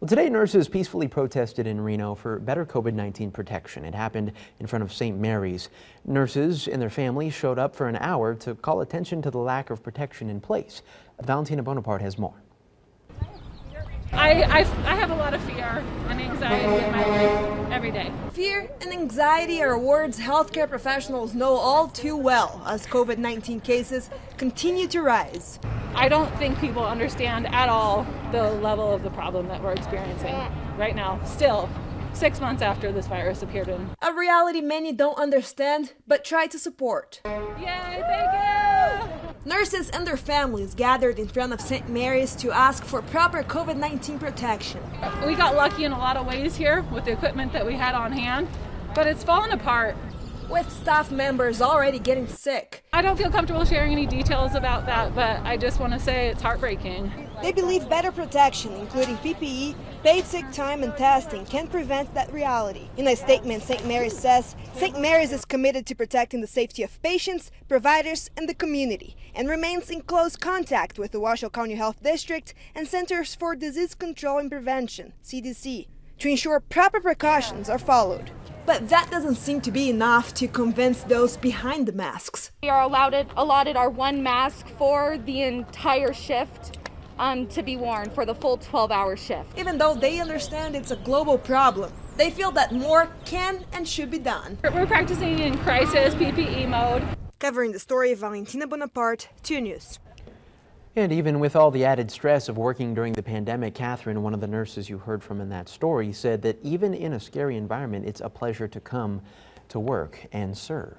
Well, today nurses peacefully protested in Reno for better COVID-19 protection. It happened in front of St. Mary's. Nurses and their families showed up for an hour to call attention to the lack of protection in place. Valentina Bonaparte has more. I have a lot of fear and anxiety in my life every day. Fear and anxiety are words healthcare professionals know all too well as COVID-19 cases continue to rise. I don't think people understand at all the level of the problem that we're experiencing right now, still 6 months after this virus appeared in. A reality many don't understand but try to support. Yay, thank you! Nurses and their families gathered in front of St. Mary's to ask for proper COVID-19 protection. We got lucky in a lot of ways here with the equipment that we had on hand, but it's fallen apart. With staff members already getting sick. I don't feel comfortable sharing any details about that, but I just want to say it's heartbreaking. They believe better protection, including PPE, paid sick time and testing, can prevent that reality. In a statement, St. Mary's says St. Mary's is committed to protecting the safety of patients, providers, and the community, and remains in close contact with the Washoe County Health District and Centers for Disease Control and Prevention, CDC, to ensure proper precautions are followed. But that doesn't seem to be enough to convince those behind the masks. We are allotted our one mask for the entire shift to be worn for the full 12-hour shift. Even though they understand it's a global problem, they feel that more can and should be done. We're practicing in crisis PPE mode. Covering the story, Valentina Bonaparte, 2 News. And even with all the added stress of working during the pandemic, Catherine, one of the nurses you heard from in that story, said that even in a scary environment, it's a pleasure to come to work and serve.